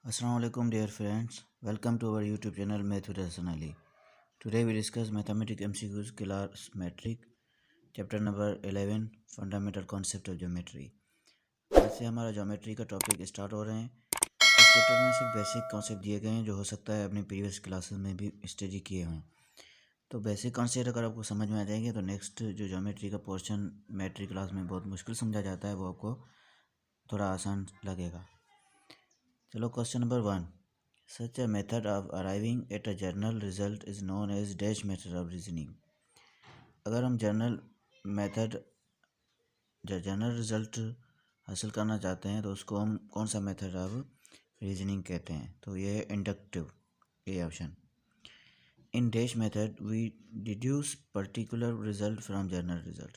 Assalamualaikum dear friends, welcome to our YouTube channel Math with Hasan Ali. Today we discuss Mathematics MCQs class Metric, chapter number 11 Fundamental Concept of Geometry. आज से हमारा geometry का topic start हो रहे हैं। इस chapter में सिर्फ बेसिक कॉन्सेप्ट दिए गए हैं जो हो सकता है अपनी प्रीवियस क्लासेस में भी स्टडी किए हों। तो बेसिक कॉन्सेप्ट अगर आपको समझ में आ जाएंगे तो नेक्स्ट जो ज्योमेट्री का पोर्शन मैट्रिक क्लास में बहुत मुश्किल समझा जाता है वो आपको थोड़ा आसान लगेगा। चलो question number 1, such a method of arriving at a general result is known as dash method of reasoning। अगर हम जनरल रिजल्ट हासिल करना चाहते हैं तो उसको हम कौन सा मेथड ऑफ रीजनिंग कहते हैं, तो ये है inductive, a option. In dash method we deduce particular result from general result.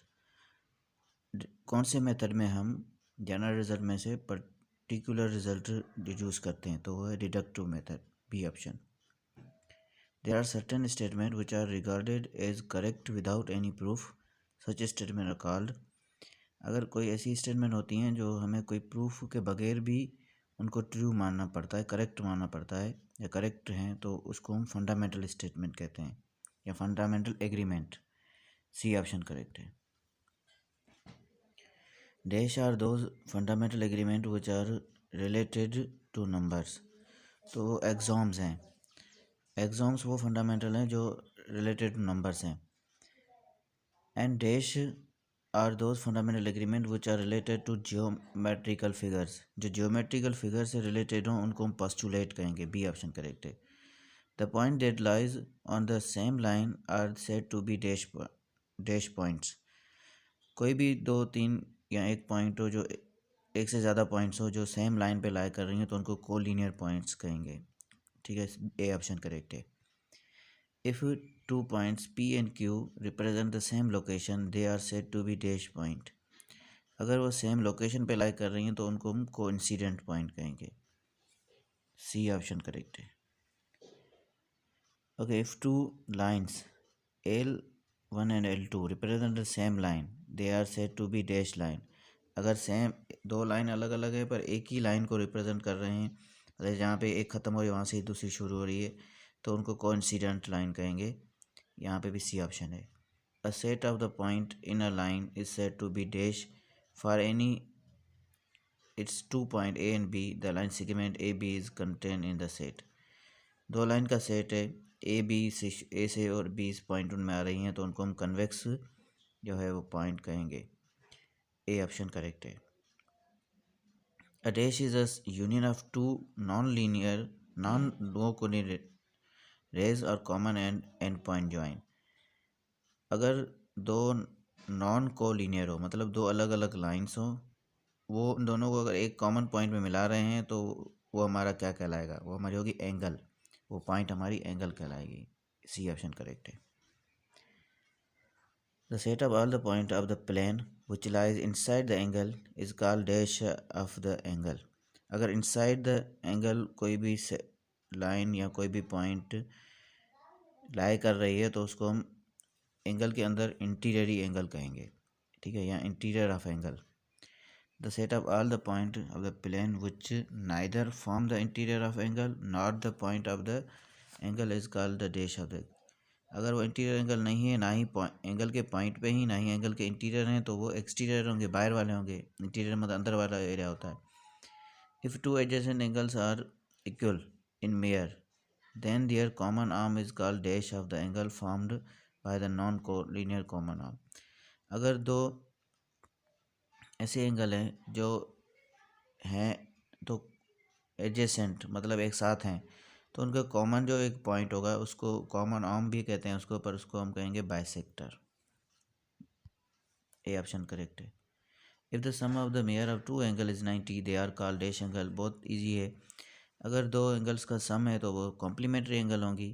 कौन से मेथड में हम जनरल रिजल्ट में से पर्टिकुलर रिजल्ट डिड्यूस करते हैं, तो वो है deductive method, b option. There are certain statement which are regarded as correct without any proof, such statement are called. अगर कोई ऐसी स्टेटमेंट होती हैं जो हमें कोई प्रूफ के बगैर भी उनको ट्रू मानना पड़ता है, करेक्ट मानना पड़ता है या करेक्ट हैं, तो उसको हम फंडामेंटल स्टेटमेंट कहते हैं या fundamental agreement, C option correct है। Dash are those fundamental agreement which are related to numbers, तो वो एग्जाम्स हैं। एग्जाम्स वो फंडामेंटल हैं जो रिलेटेड टू नंबर्स हैं। And dash are those fundamental agreement which are related to geometrical figures, जो geometrical figure से रिलेटेड हों उनको हम पोस्टुलेट कहेंगे, बी ऑप्शन करेक्ट है। The point that lies on the same line are said to be dash points. कोई भी दो तीन या एक पॉइंट हो, जो एक से ज़्यादा पॉइंट्स हो जो सेम लाइन पे लाई कर रही हैं, तो उनको कोलिनियर पॉइंट्स कहेंगे, ठीक है, ए ऑप्शन करेक्ट है। If two points p and q represent the same location they are said to be dash point. अगर वो सेम लोकेशन पे लाई कर रही हैं तो उनको हम कोइंसिडेंट पॉइंट कहेंगे, सी ऑप्शन करेक्ट है। Okay, if two lines L1 and L2 represent the same line they are said to be dash line. अगर सेम दो लाइन अलग अलग है पर एक ही लाइन को रिप्रेजेंट कर रहे हैं, अगर जहाँ पे एक ख़त्म हो रही है वहाँ से दूसरी शुरू हो रही है, तो उनको कोइंसिडेंट लाइन कहेंगे, यहाँ पे भी सी ऑप्शन है। A set of the point in a line is said to be dash for any its 2 point a and b, the line segment a b is contain in the set. दो line का set है, a से और B इस point उनमें आ रही हैं, तो उनको हम कन्वेक्स जो है वो पॉइंट कहेंगे, ए ऑप्शन करेक्ट है। A dash is a union of two non coordinate rays और कॉमन एंड पॉइंट ज्वाइन। अगर दो नॉन कोलिनियर हो, मतलब दो अलग अलग लाइन्स हो, वो दोनों को अगर एक कॉमन पॉइंट में मिला रहे हैं तो वो हमारा क्या कहलाएगा, वो हमारी होगी एंगल, वो पॉइंट हमारी एंगल कहलाएगी, सी ऑप्शन करेक्ट है। The set of all the point of the plane which lies inside the angle is called dash of the angle। अगर inside the angle कोई भी लाइन या कोई भी पॉइंट लाई कर रही है तो उसको हम एंगल के अंदर इंटीरियरी एंगल कहेंगे, ठीक है, या interior of angle. The set of all the point of the plane which neither form the interior of angle not the point of the angle is called the dash of the. अगर वो interior angle नहीं है, ना ही angle के point पे ही, ना ही angle के interior हैं, तो वो एक्सटीरियर होंगे, बाहर वाले होंगे। इंटीरियर मतलब अंदर वाला एरिया होता है। If two adjacent angles are equal in measure then their common arm is called dash of the angle formed by the non collinear common arm. अगर दो ऐसे एंगल हैं जो हैं तो एडजेसेंट मतलब एक साथ हैं, तो उनका कॉमन जो एक पॉइंट होगा उसको कॉमन आर्म भी कहते हैं उसको, पर उसको हम कहेंगे बाइसेक्टर, ए ऑप्शन करेक्ट है। If the sum of the measure of two angle is 90 they are called dash angle. बहुत इजी है, अगर दो एंगल्स का सम है तो वो कॉम्प्लीमेंट्री एंगल होंगी।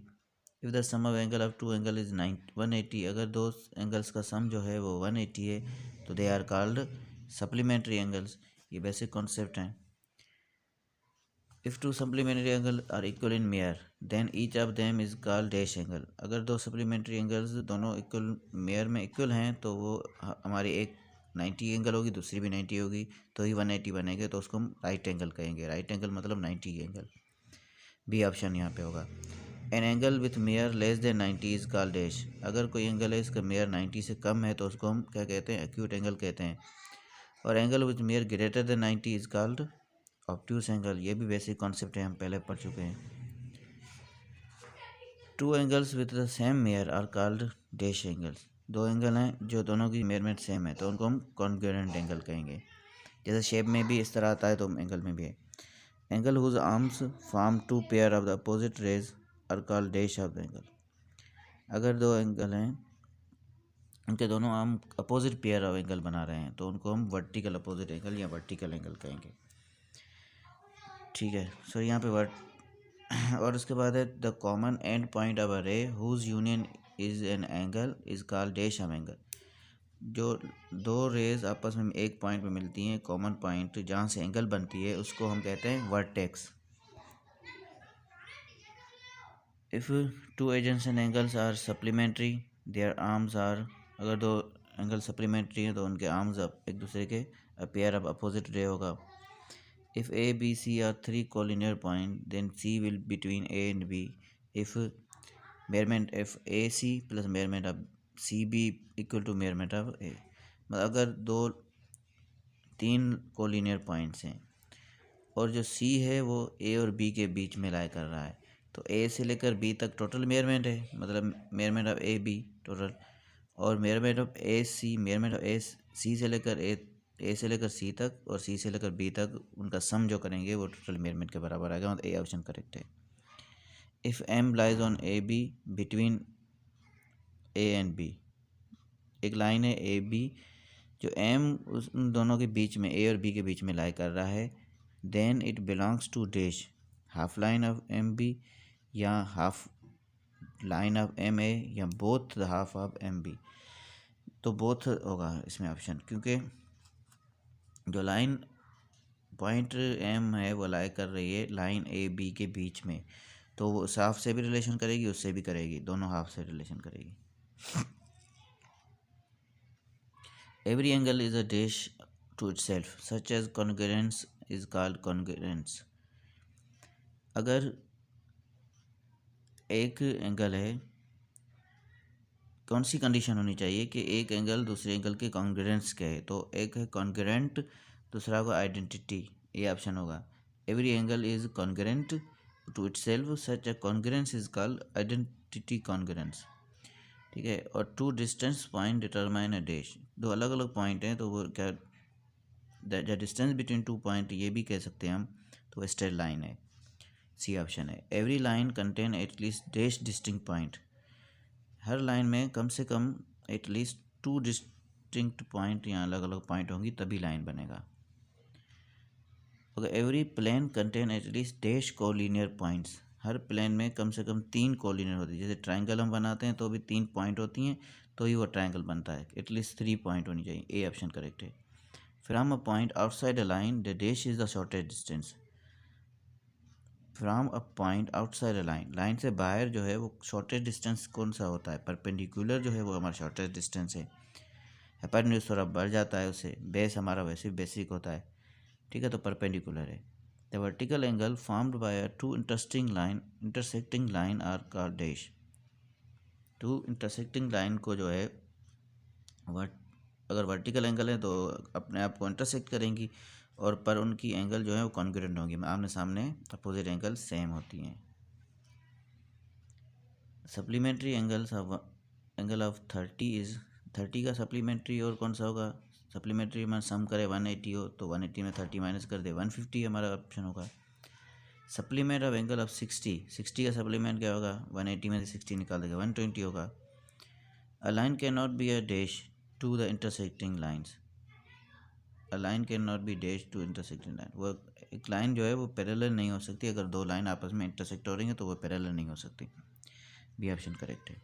If the sum of angle of two angle is 180, अगर दो एंगल्स का सम जो है वो 180 है तो they are called supplementary angles. ये बेसिक कॉन्सेप्ट हैं। If two supplementary angle are equal in measure then each of them is called dash angle. अगर दो सप्लीमेंट्री एंगल्स दोनों इक्वल मेयर में इक्वल हैं तो वो हमारी एक 90 एंगल होगी, दूसरी भी 90 होगी, तो ही 180 बनेंगे, तो उसको हम राइट एंगल कहेंगे। राइट एंगल मतलब 90 एंगल। बी ऑप्शन यहाँ पे होगा। An angle with mayor less than 90 is called dash. अगर कोई एंगल है इसका मेयर 90 से कम है तो उसको हम क्या कहते हैं, एक्यूट एंगल कहते हैं। और angle with mayor greater than 90 is called obtuse angle. ये भी बेसिक कॉन्सेप्ट है, हम पहले पढ़ चुके हैं। Two angles with the same measure are called dash angles. दो एंगल हैं जो दोनों की मेयरमेंट सेम है तो उनको हम कॉन्ग्रुएंट एंगल कहेंगे। जैसे शेप में भी इस तरह आता है तो एंगल में भी है। Angle whose arms form two pair of the opposite rays are called dash of the angle. अगर दो एंगल हैं उनके दोनों arm opposite pair of angle बना रहे हैं तो उनको हम वर्टिकल अपोजिट एंगल या वर्टिकल एंगल कहेंगे। ठीक है, सो यहाँ पे और उसके बाद है the common end point of a ray whose union is an angle is called dash of angle. जो दो रेज आपस में एक पॉइंट पे मिलती हैं, कॉमन पॉइंट जहाँ से एंगल बनती है उसको हम कहते हैं वर्टेक्स। इफ़ टू एजेंसन angles are supplementary their arms are. अगर दो एंगल सप्लीमेंट्री हैं तो उनके आर्म्स एक दूसरे के पेयर ऑफ अपोजिट रे होगा। If A, B, C are three collinear points, then C will between A and B. If measurement of AC plus measurement of CB equal to measurement of A. मतलब अगर दो तीन collinear points हैं और जो C है वो A और B के बीच में लाई कर रहा है तो A से लेकर B तक टोटल मेयरमेंट है, मतलब measurement of A B total, और measurement of A C measurement of A C से लेकर ए से लेकर सी तक और सी से लेकर बी तक उनका सम जो करेंगे वो टोटल मेयरमेंट के बराबर आएगा। मतलब ए ऑप्शन करेक्ट है। If m lies on a b between a and b, एक लाइन है ए बी जो एम उन दोनों के बीच में, ए और बी के बीच में लाई कर रहा है, then it belongs to dash, half line of M B या half line of M A या both the half of M B. तो बोथ होगा इसमें ऑप्शन, क्योंकि जो लाइन पॉइंट एम है वो लाई कर रही है लाइन ए बी के बीच में, तो वो उस हाफ से भी रिलेशन करेगी उससे भी करेगी, दोनों हाफ से रिलेशन करेगी। Every angle is a dash to itself such as congruence is called congruence. अगर एक एंगल है, कौन सी कंडीशन होनी चाहिए कि एक एंगल दूसरे एंगल के कॉन्ग्रुएंस के है, तो एक है कॉन्ग्रुएंट, दूसरा को आइडेंटिटी, ये ऑप्शन होगा। Every angle is congruent to itself such a congruence is called identity congruence. ठीक है, और two distance point determine a dash. दो अलग अलग पॉइंट हैं तो वो क्या, the distance between two point ये भी कह सकते हैं हम, तो वो स्ट्रेट लाइन है, सी ऑप्शन है। Every line contain at least dash distinct point. हर लाइन में कम से कम एटलीस्ट टू डिस्टिंक्ट पॉइंट या अलग अलग पॉइंट होंगी तभी लाइन बनेगा। अगर every plane contain at least dash collinear points, हर प्लेन में कम से कम तीन कोलिनियर होती है। जैसे ट्राइंगल हम बनाते हैं तो भी तीन पॉइंट होती हैं तो ही वो ट्राइंगल बनता है, एटलीस्ट 3 पॉइंट होनी चाहिए, ए ऑप्शन करेक्ट है। From a point outside a line the dash is the shortest distance. From a point outside a line, line से बाहर जो है वो शॉर्टेस्ट डिस्टेंस कौन सा होता है, परपेंडिकुलर जो है वो हमारा शॉर्टेस्ट डिस्टेंस है। हाइपोटेन्यूज थोड़ा बढ़ जाता है उससे, बेस हमारा वैसे बेसिक होता है, ठीक है, तो परपेंडिकुलर है। The vertical angle formed by a two intersecting line are called dash. To intersecting line को जो है अगर वर्टिकल एंगल है तो अपने आप को इंटरसेक्ट करेंगी, और पर उनकी एंगल जो है वो कॉन्ग्रुएंट होंगी, आमने सामने अपोजिट एंगल सेम होती हैं। Supplementary angles angle of 30 is 30 का सप्लीमेंट्री और कौन सा होगा, सप्लीमेंट्री में सम करे 180 हो तो 180 में 30 माइनस कर दे 150 हमारा ऑप्शन होगा। सप्लीमेंट ऑफ एंगल ऑफ 60 का सप्लीमेंट क्या होगा, 180 में से 60 निकाल देगा 120 होगा। A line can not be a dash to the intersecting lines. A line can not be dash to intersecting line, वो एक लाइन जो है वो पैरेलल नहीं हो सकती, अगर दो लाइन आपस में इंटरसेक्ट हो रही हैं तो वो पैरेलल नहीं हो सकती, बी ऑप्शन करेक्ट है।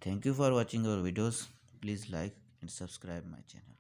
Thank you for watching our videos, please like and subscribe my channel.